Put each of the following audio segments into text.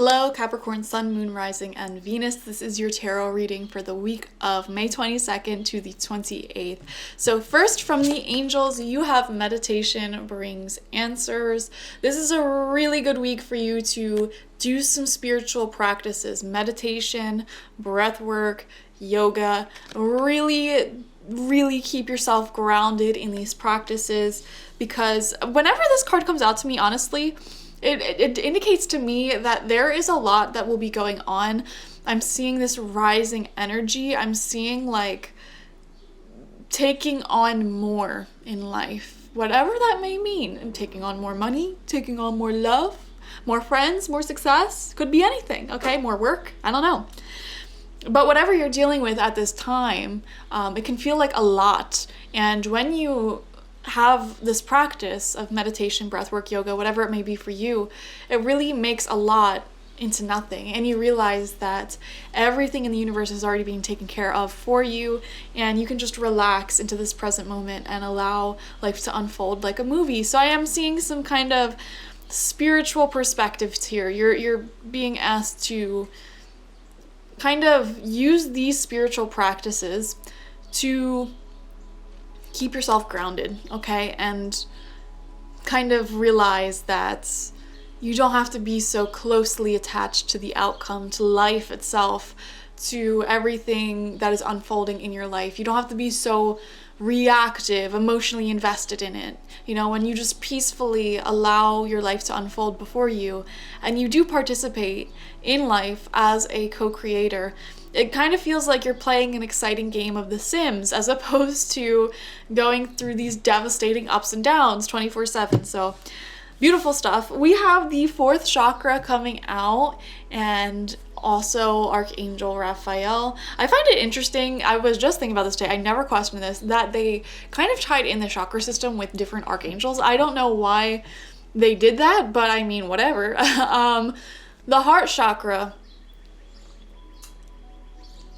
Hello, Capricorn, Sun, Moon, Rising, and Venus. This is your tarot reading for the week of May 22nd to the 28th. So first, from the angels, you have meditation brings answers. This is a really good week for you to do some spiritual practices, meditation, breath work, yoga. Really keep yourself grounded in these practices, because whenever this card comes out to me, honestly, it indicates to me that there is a lot that will be going on. I'm seeing this rising energy. I'm seeing like taking on more in life, whatever that may mean. And taking on more money, taking on more love, more friends, more success. Could be anything, okay? More work, I don't know. But whatever you're dealing with at this time, it can feel like a lot. And when you have this practice of meditation, breathwork, yoga, whatever it may be for you, it really makes a lot into nothing. And you realize that everything in the universe is already being taken care of for you, and you can just relax into this present moment and allow life to unfold like a movie. So I am seeing some kind of spiritual perspectives here. You're being asked to kind of use these spiritual practices to keep yourself grounded, okay? And kind of realize that you don't have to be so closely attached to the outcome, to life itself, to everything that is unfolding in your life. You don't have to be so reactive, emotionally invested in it. You know, when you just peacefully allow your life to unfold before you, and you do participate in life as a co-creator, it kind of feels like you're playing an exciting game of The Sims, as opposed to going through these devastating ups and downs 24/7. So beautiful stuff. We have the fourth chakra coming out, and also Archangel Raphael. I find it interesting. I was just thinking about this today. I never questioned this, that they kind of tied in the chakra system with different archangels. I don't know why they did that, but I mean, whatever. The heart chakra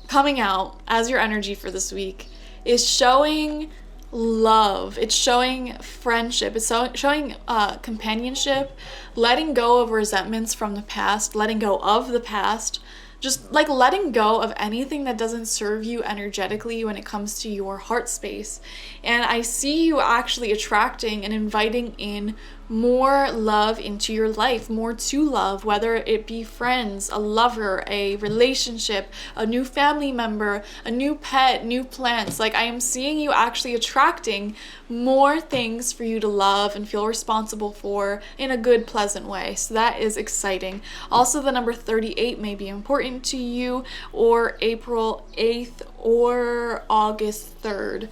coming out as your energy for this week is showing love. It's showing friendship. It's showing companionship, letting go of resentments from the past, letting go of the past, just like letting go of anything that doesn't serve you energetically when it comes to your heart space. And I see you actually attracting and inviting in more love into your life, more to love, whether it be friends, a lover, a relationship, a new family member, a new pet, new plants. Like, I am seeing you actually attracting more things for you to love and feel responsible for in a good, pleasant way. So that is exciting. Also, the number 38 may be important to you, or April 8th or August 3rd.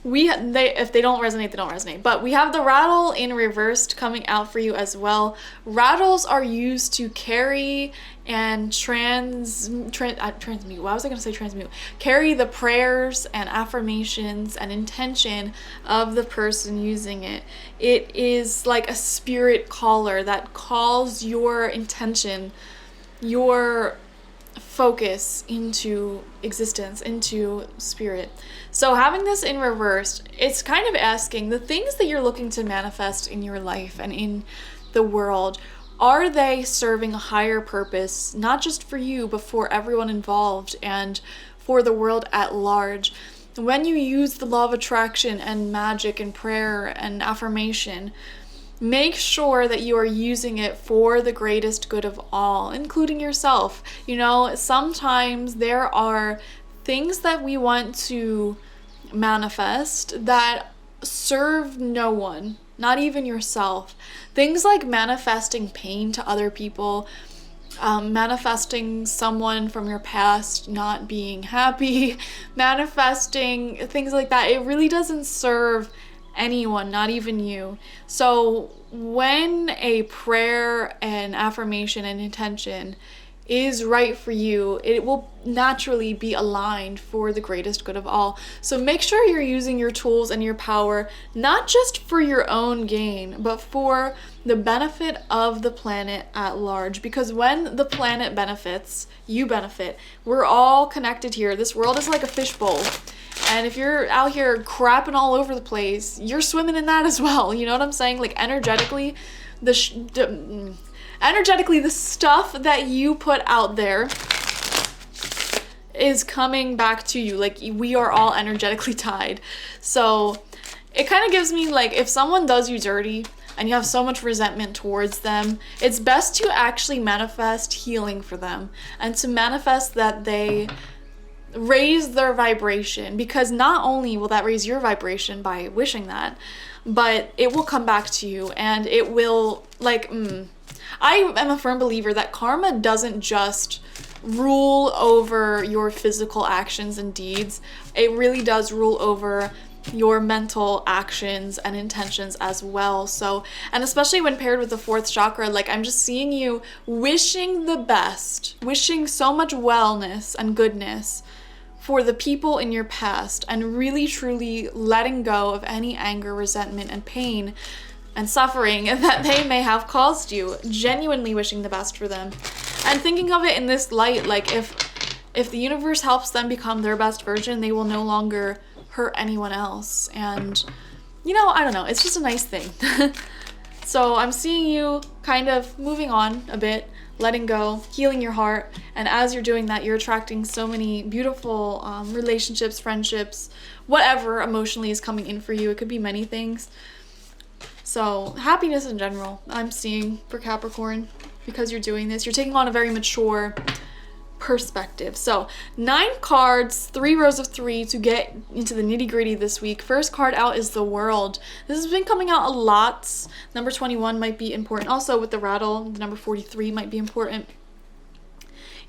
If they don't resonate, they don't resonate. But we have the rattle in reversed coming out for you as well. Rattles are used to carry and transmute. Why was I going to say transmute? Carry the prayers and affirmations and intention of the person using it. It is like a spirit caller that calls your intention, your focus into existence, into spirit. So having this in reversed, it's kind of asking the things that you're looking to manifest in your life and in the world, are they serving a higher purpose, not just for you, but for everyone involved and for the world at large? When you use the law of attraction and magic and prayer and affirmation, make sure that you are using it for the greatest good of all, including yourself. You know, sometimes there are things that we want to manifest that serve no one, not even yourself. Things like manifesting pain to other people, manifesting someone from your past not being happy, manifesting things like that. It really doesn't serve anyone, not even you. So when a prayer and affirmation and intention is right for you, it will naturally be aligned for the greatest good of all. So make sure you're using your tools and your power, not just for your own gain, but for the benefit of the planet at large. Because when the planet benefits, you benefit. We're all connected here. This world is like a fishbowl. And if you're out here crapping all over the place, you're swimming in that as well. You know what I'm saying? Like, energetically, energetically, the stuff that you put out there is coming back to you. Like, we are all energetically tied. So it kind of gives me like, if someone does you dirty and you have so much resentment towards them, it's best to actually manifest healing for them and to manifest that they raise their vibration, because not only will that raise your vibration by wishing that, but it will come back to you, and it will like I am a firm believer that karma doesn't just rule over your physical actions and deeds. It really does rule over your mental actions and intentions as well. So, and especially when paired with the fourth chakra, like, I'm just seeing you wishing the best, wishing so much wellness and goodness for the people in your past, and really truly letting go of any anger, resentment, and pain and suffering that they may have caused you, genuinely wishing the best for them. And thinking of it in this light, like, if the universe helps them become their best version, they will no longer hurt anyone else. And, you know, I don't know, it's just a nice thing. So I'm seeing you kind of moving on a bit, letting go, healing your heart, and as you're doing that, you're attracting so many beautiful relationships, friendships, whatever emotionally is coming in for you. It could be many things. So happiness in general, I'm seeing for Capricorn, because you're doing this. You're taking on a very mature perspective. So 9 cards, 3 rows of 3 to get into the nitty gritty this week. First card out is the World. This has been coming out a lot. Number 21 might be important. Also with the rattle, the number 43 might be important.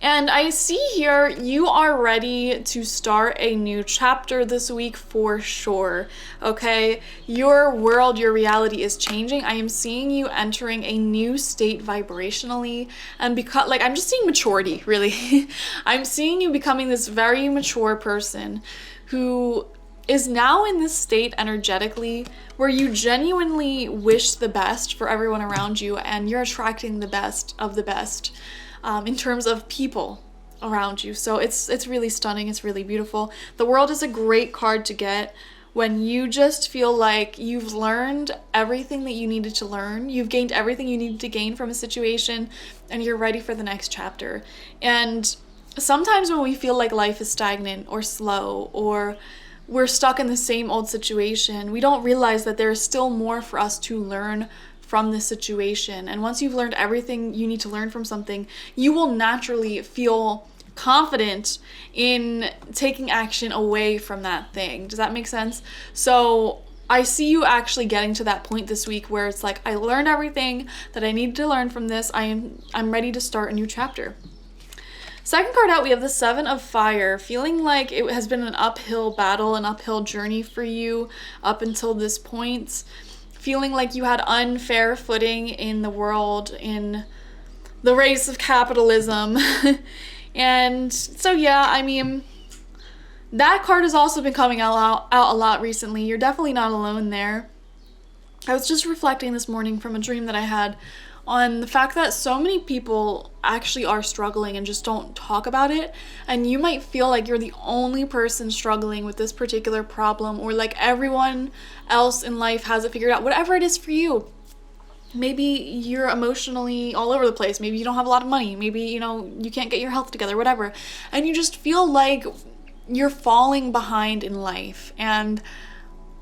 And I see here you are ready to start a new chapter this week for sure, okay? Your world, your reality is changing. I am seeing you entering a new state vibrationally, and because, like, I'm just seeing maturity, really. I'm seeing you becoming this very mature person who is now in this state energetically where you genuinely wish the best for everyone around you, and you're attracting the best of the best. In terms of people around you. So it's really stunning. It's really beautiful. The World is a great card to get when you just feel like you've learned everything that you needed to learn. You've gained everything you needed to gain from a situation, and you're ready for the next chapter. And sometimes when we feel like life is stagnant or slow, or we're stuck in the same old situation, we don't realize that there is still more for us to learn from this situation. And once you've learned everything you need to learn from something, you will naturally feel confident in taking action away from that thing. Does that make sense? So I see you actually getting to that point this week where it's like, I learned everything that I needed to learn from this. I'm ready to start a new chapter. Second card out, we have the Seven of Fire. Feeling like it has been an uphill battle, an uphill journey for you up until this point. Feeling like you had unfair footing in the world, in the race of capitalism. And so, yeah, I mean, that card has also been coming out a lot recently. You're definitely not alone there. I was just reflecting this morning from a dream that I had on the fact that so many people actually are struggling and just don't talk about it. And you might feel like you're the only person struggling with this particular problem, or like everyone else in life has it figured out, whatever it is for you. Maybe you're emotionally all over the place. Maybe you don't have a lot of money. Maybe, you know, you can't get your health together, whatever. And you just feel like you're falling behind in life. And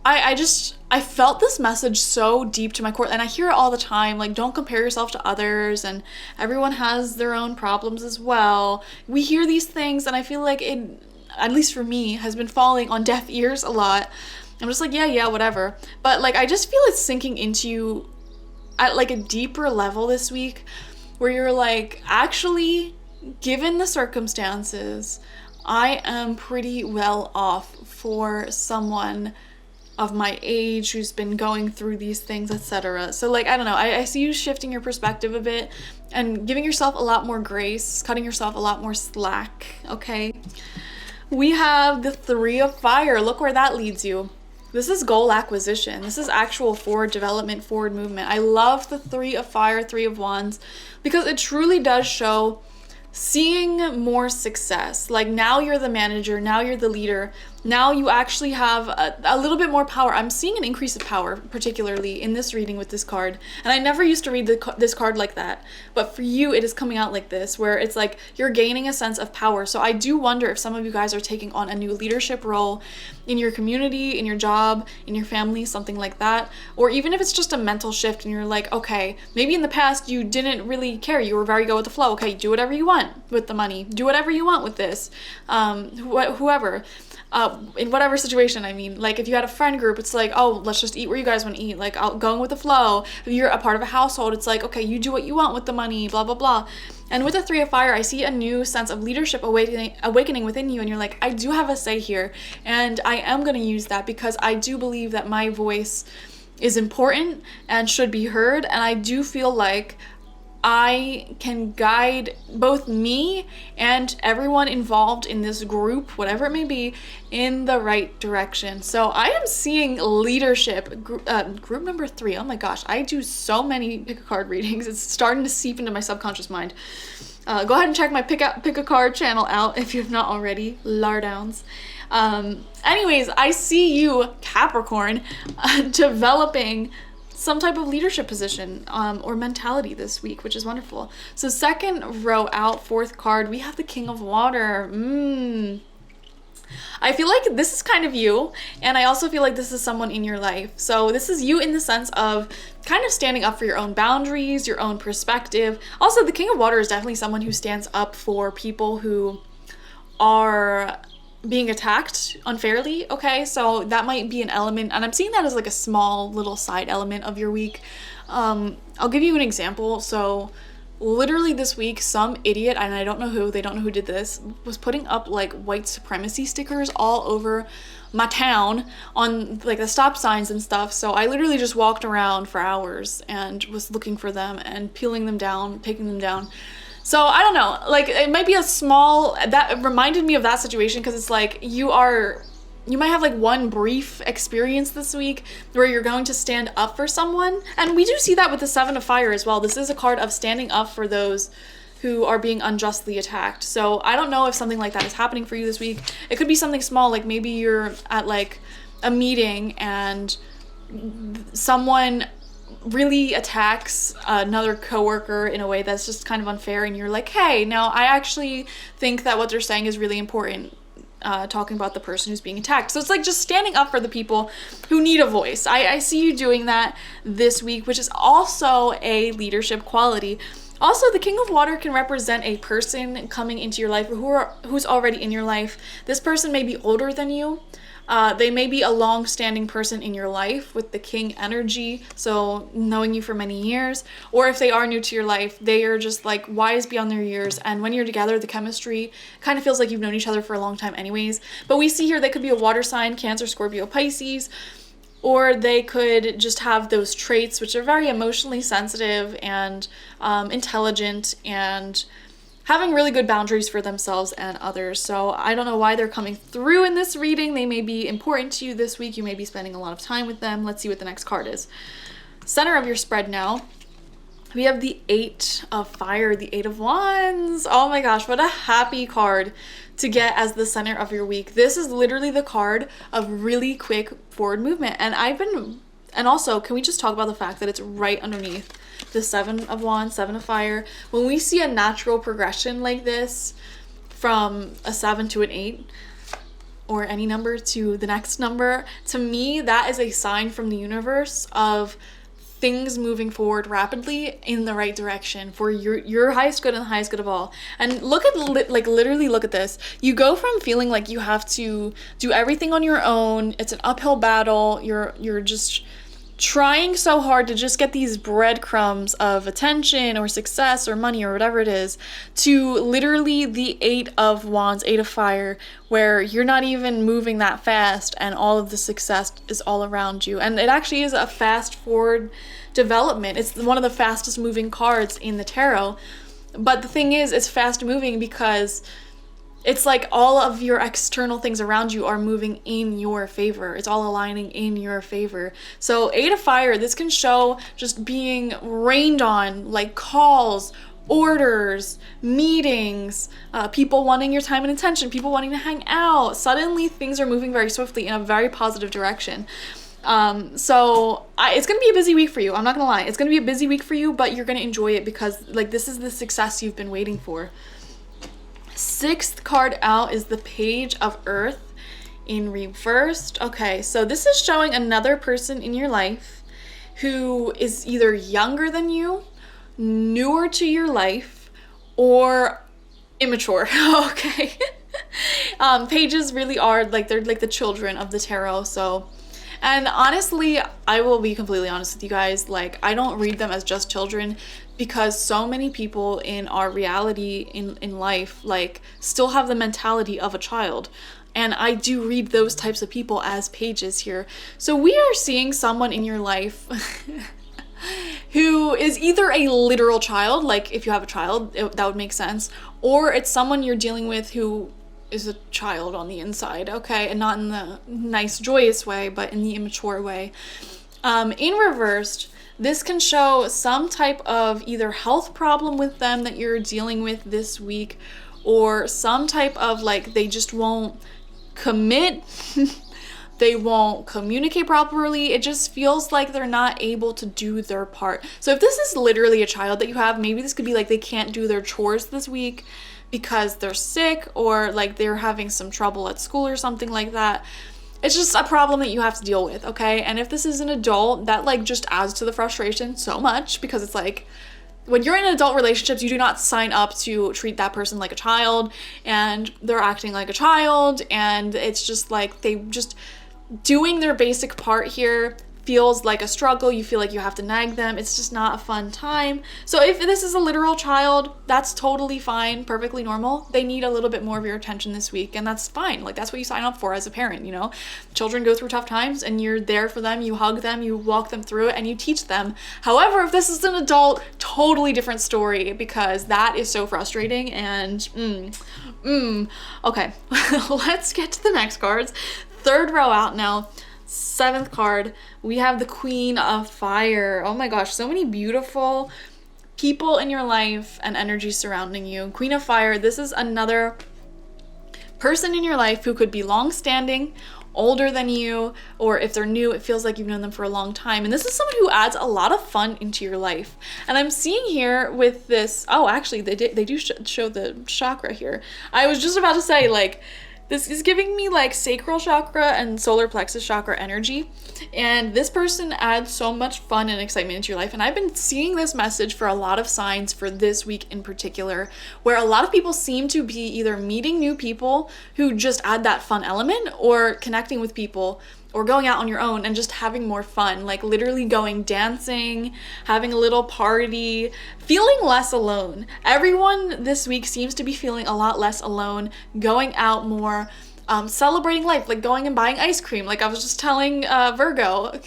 I felt this message so deep to my core, and I hear it all the time, like, don't compare yourself to others, and everyone has their own problems as well. We hear these things, and I feel like it, at least for me, has been falling on deaf ears a lot. I'm just like, yeah, whatever. But, like, I just feel it's sinking into you at, like, a deeper level this week, where you're like, actually, given the circumstances, I am pretty well off for someone of my age who's been going through these things, etc. So, like, I don't know, I see you shifting your perspective a bit and giving yourself a lot more grace, cutting yourself a lot more slack, okay? We have the Three of Fire. Look where that leads you. This is goal acquisition. This is actual forward development, forward movement. I love the Three of Fire, Three of Wands, because it truly does show seeing more success. Like, now you're the manager, now you're the leader, now you actually have a little bit more power. I'm seeing an increase of power, particularly in this reading with this card. And I never used to read this card like that. But for you, it is coming out like this, where it's like you're gaining a sense of power. So I do wonder if some of you guys are taking on a new leadership role in your community, in your job, in your family, something like that. Or even if it's just a mental shift and you're like, okay, maybe in the past you didn't really care. You were very go with the flow. Okay, do whatever you want with the money. Do whatever you want with this. Whoever. In whatever situation, I mean, like if you had a friend group, it's like, oh, let's just eat where you guys want to eat, like going with the flow. If you're a part of a household, it's like, okay, you do what you want with the money, blah, blah, blah. And with the 3 of Fire, I see a new sense of leadership awakening within you, and you're like, I do have a say here, and I am going to use that because I do believe that my voice is important and should be heard, and I do feel like I can guide both me and everyone involved in this group, whatever it may be, in the right direction. So I am seeing leadership, group number 3. Oh my gosh, I do so many pick a card readings. It's starting to seep into my subconscious mind. Go ahead and check my pick a card channel out if you have not already, Lardowns. Anyways, I see you, Capricorn, developing some type of leadership position or mentality this week, which is wonderful. So second row out, 4th card, we have the King of Water. I feel like this is kind of you, and I also feel like this is someone in your life. So this is you in the sense of kind of standing up for your own boundaries, your own perspective. Also, the King of Water is definitely someone who stands up for people who are being attacked unfairly, okay? So that might be an element, and I'm seeing that as like a small little side element of your week. I'll give you an example. So literally this week, some idiot, and they don't know who did this, was putting up like white supremacy stickers all over my town on like the stop signs and stuff. So I literally just walked around for hours and was looking for them and peeling them down, taking them down. So I don't know, like it might be that reminded me of that situation, because it's like you might have like one brief experience this week where you're going to stand up for someone. And we do see that with the 7 of Fire as well. This is a card of standing up for those who are being unjustly attacked. So I don't know if something like that is happening for you this week. It could be something small, like maybe you're at like a meeting and someone really attacks another coworker in a way that's just kind of unfair, and you're like, hey, now I actually think that what they're saying is really important, talking about the person who's being attacked. So it's like just standing up for the people who need a voice. I see you doing that this week, which is also a leadership quality. Also, the King of Water can represent a person coming into your life who's already in your life. This person may be older than you. They may be a long-standing person in your life with the King energy, so knowing you for many years. Or if they are new to your life, they are just like wise beyond their years, and when you're together, the chemistry kind of feels like you've known each other for a long time anyways. But we see here they could be a water sign, Cancer, Scorpio, Pisces, or they could just have those traits which are very emotionally sensitive and intelligent and having really good boundaries for themselves and others. So I don't know why they're coming through in this reading. They may be important to you this week. You may be spending a lot of time with them. Let's see what the next card is. Center of your spread now. We have the 8 of Fire, the 8 of Wands. Oh my gosh, what a happy card to get as the center of your week. This is literally the card of really quick forward movement. And also, can we just talk about the fact that it's right underneath the 7 of Wands, 7 of Fire? When we see a natural progression like this from a 7 to an 8, or any number to the next number, to me, that is a sign from the universe of things moving forward rapidly in the right direction for your highest good and the highest good of all. And literally look at this. You go from feeling like you have to do everything on your own. It's an uphill battle. You're just trying so hard to just get these breadcrumbs of attention or success or money or whatever it is, to literally the 8 of Wands, 8 of Fire, where you're not even moving that fast and all of the success is all around you. And it actually is a fast forward development. It's one of the fastest moving cards in the tarot. But the thing is, it's fast moving because it's like all of your external things around you are moving in your favor. It's all aligning in your favor. So 8 of Fire, this can show just being rained on, like calls, orders, meetings, people wanting your time and attention, people wanting to hang out. Suddenly things are moving very swiftly in a very positive direction. So it's gonna be a busy week for you. I'm not gonna lie. It's gonna be a busy week for you, but you're gonna enjoy it because like this is the success you've been waiting for. Sixth card out is the Page of Earth in reversed. Okay, so this is showing another person in your life who is either younger than you, newer to your life, or immature. Okay. Pages really are like, they're like the children of the tarot. So, and honestly, I will be completely honest with you guys, like I don't read them as just children because so many people in our reality in life like still have the mentality of a child. And I do read those types of people as pages here. So we are seeing someone in your life who is either a literal child, like if you have a child, that would make sense, or it's someone you're dealing with who is a child on the inside, okay? And not in the nice, joyous way, but in the immature way. In reversed, this can show some type of either health problem with them that you're dealing with this week, or some type of like they just won't commit. They won't communicate properly. It just feels like they're not able to do their part. So if this is literally a child that you have, maybe this could be like they can't do their chores this week because they're sick, or like they're having some trouble at school or something like that. It's just a problem that you have to deal with, okay? And if this is an adult, that like just adds to the frustration so much, because it's like when you're in adult relationships, you do not sign up to treat that person like a child, and they're acting like a child, and it's just like they just doing their basic part here feels like a struggle. You feel like you have to nag them. It's just not a fun time. So if this is a literal child, that's totally fine, perfectly normal. They need a little bit more of your attention this week, and that's fine. Like that's what you sign up for as a parent, you know? Children go through tough times and you're there for them, you hug them, you walk them through it, and you teach them. However, if this is an adult, totally different story, because that is so frustrating and okay. Let's get to the next cards. Third row out now. Seventh card, we have the Queen of Fire. Oh my gosh, so many beautiful people in your life and energy surrounding you. Queen of Fire, this is another person in your life who could be long-standing, older than you, or if they're new, it feels like you've known them for a long time. And this is someone who adds a lot of fun into your life. And I'm seeing here with this, oh, actually, they do show the chakra here. I was just about to say, like, this is giving me like sacral chakra and solar plexus chakra energy. And this person adds so much fun and excitement into your life. And I've been seeing this message for a lot of signs for this week in particular, where a lot of people seem to be either meeting new people who just add that fun element, or connecting with people, or going out on your own and just having more fun, like literally going dancing, having a little party, feeling less alone. Everyone this week seems to be feeling a lot less alone, going out more, celebrating life, like going and buying ice cream, like I was just telling Virgo.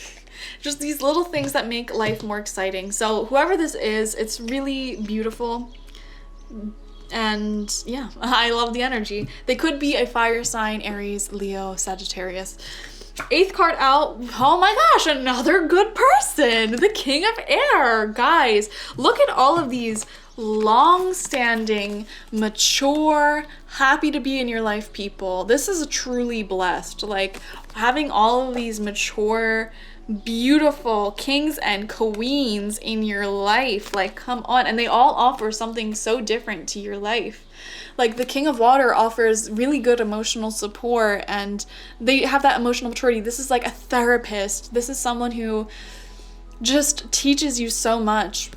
Just these little things that make life more exciting. So whoever this is, it's really beautiful. And yeah, I love the energy. They could be a fire sign, Aries, Leo, Sagittarius. Eighth card out. Oh my gosh, another good person. The King of Air. Guys, look at all of these long-standing, mature, happy to be in your life people. This is truly blessed. Like having all of these mature, beautiful kings and queens in your life. Like, come on. And they all offer something so different to your life. Like the King of Water offers really good emotional support, and they have that emotional maturity. This is like a therapist. This is someone who just teaches you so much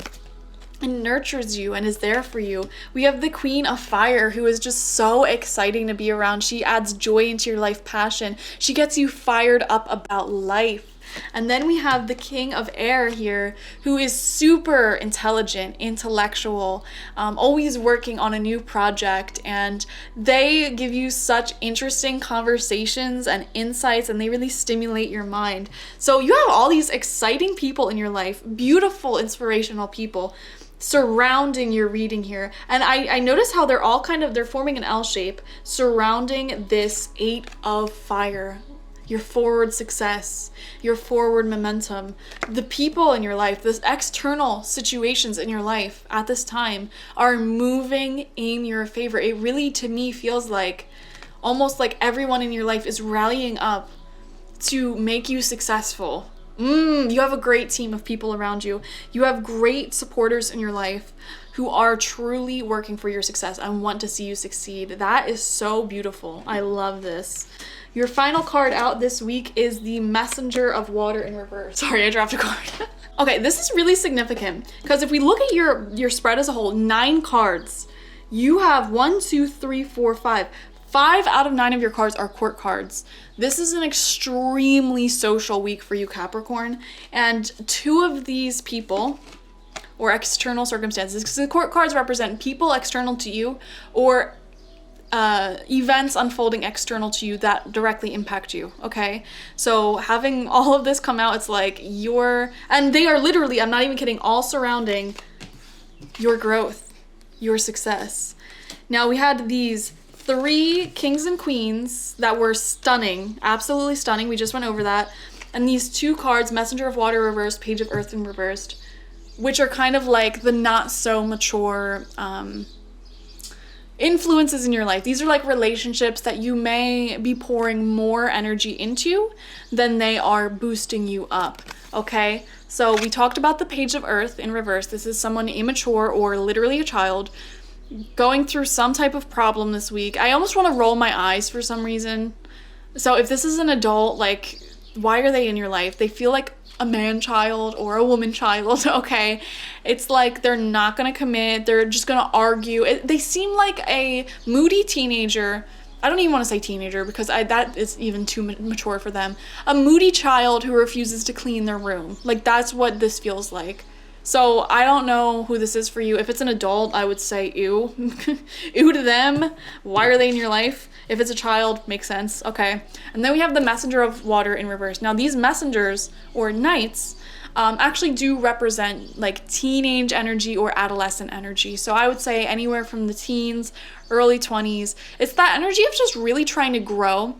and nurtures you and is there for you. We have the Queen of Fire, who is just so exciting to be around. She adds joy into your life, passion. She gets you fired up about life. And then we have the King of Air here, who is super intelligent, intellectual, always working on a new project, and they give you such interesting conversations and insights, and they really stimulate your mind. So you have all these exciting people in your life, beautiful, inspirational people surrounding your reading here. And I notice how they're all they're forming an L shape surrounding this 8 of Fire. your forward success, your forward momentum. The people in your life, the external situations in your life at this time are moving in your favor. It really, to me, feels like almost like everyone in your life is rallying up to make you successful. You have a great team of people around you. You have great supporters in your life who are truly working for your success and want to see you succeed. That is so beautiful. I love this. Your final card out this week is the Messenger of Water in reverse. Sorry, I dropped a card. Okay, this is really significant because if we look at your spread as a whole, 9 cards, you have 1, 2, 3, 4, 5. 5 out of 9 of your cards are court cards. This is an extremely social week for you, Capricorn. And 2 of these people or external circumstances, because the court cards represent people external to you or events unfolding external to you that directly impact you, okay? So having all of this come out, it's like and they are literally, I'm not even kidding, all surrounding your growth, your success. Now we had these 3 kings and queens that were stunning, absolutely stunning. We just went over that. And these 2 cards, Messenger of Water reversed, Page of Earth in reversed, which are kind of like the not so mature influences in your life. These are like relationships that you may be pouring more energy into than they are boosting you up, okay? So we talked about the Page of Earth in reverse. This is someone immature or literally a child going through some type of problem this week. I almost want to roll my eyes for some reason. So if this is an adult, like, why are they in your life? They feel like a man child or a woman child, okay? It's like they're not going to commit. They're just going to argue. They seem like a moody teenager. I don't even want to say teenager because that is even too mature for them. A moody child who refuses to clean their room. Like, that's what this feels like. So I don't know who this is for you. If it's an adult, I would say ew. Ew to them. Why are they in your life? If it's a child, makes sense. Okay. And then we have the Messenger of Water in reverse. Now these messengers or knights actually do represent like teenage energy or adolescent energy. So I would say anywhere from the teens, early 20s. It's that energy of just really trying to grow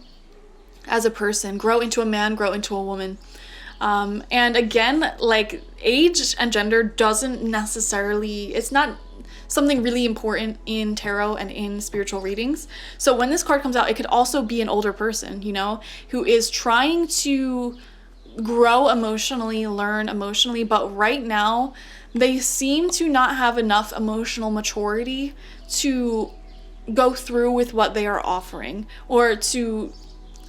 as a person, grow into a man, grow into a woman. And again, like age and gender doesn't necessarily, it's not something really important in tarot and in spiritual readings. So when this card comes out, it could also be an older person, you know, who is trying to grow emotionally, learn emotionally, but right now they seem to not have enough emotional maturity to go through with what they are offering, or to,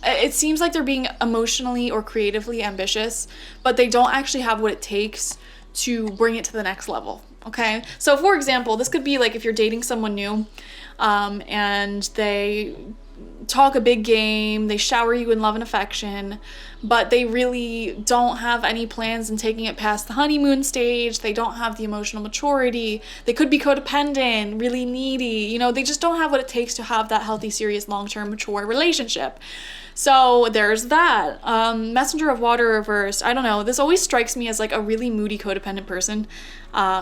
it seems like they're being emotionally or creatively ambitious, but they don't actually have what it takes to bring it to the next level. Okay, so for example, this could be like if you're dating someone new and they talk a big game, they shower you in love and affection, but they really don't have any plans in taking it past the honeymoon stage. They don't have the emotional maturity. They could be codependent, really needy. You know, they just don't have what it takes to have that healthy, serious, long-term, mature relationship. So there's that. Messenger of Water reversed. I don't know. This always strikes me as like a really moody, codependent person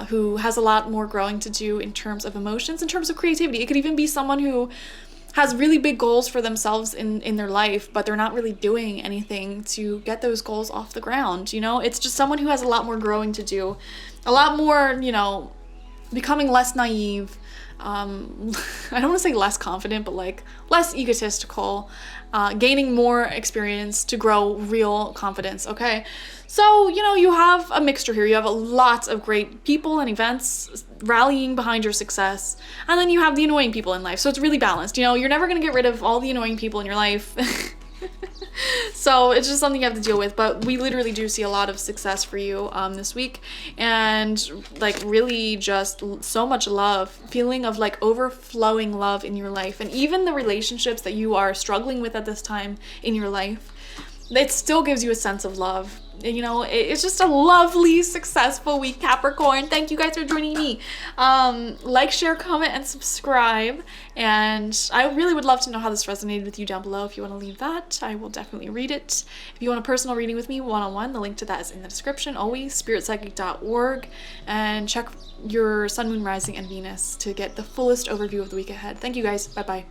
who has a lot more growing to do in terms of emotions, in terms of creativity. It could even be someone who has really big goals for themselves in their life, but they're not really doing anything to get those goals off the ground. You know, it's just someone who has a lot more growing to do, a lot more, you know, becoming less naive. I don't want to say less confident, but like less egotistical, gaining more experience to grow real confidence. Okay. So, you know, you have a mixture here. You have a lot of great people and events rallying behind your success. And then you have the annoying people in life. So it's really balanced. You know, you're never going to get rid of all the annoying people in your life. So it's just something you have to deal with. But we literally do see a lot of success for you this week. And like really just so much love, feeling of like overflowing love in your life. And even the relationships that you are struggling with at this time in your life, it still gives you a sense of love. You know, it's just a lovely, successful week, Capricorn. Thank you guys for joining me. Like, share, comment, and subscribe. And I really would love to know how this resonated with you down below. If you want to leave that, I will definitely read it. If you want a personal reading with me, one-on-one, the link to that is in the description. Always spiritpsychic.org. And check your sun, moon, rising, and Venus to get the fullest overview of the week ahead. Thank you guys. Bye-bye.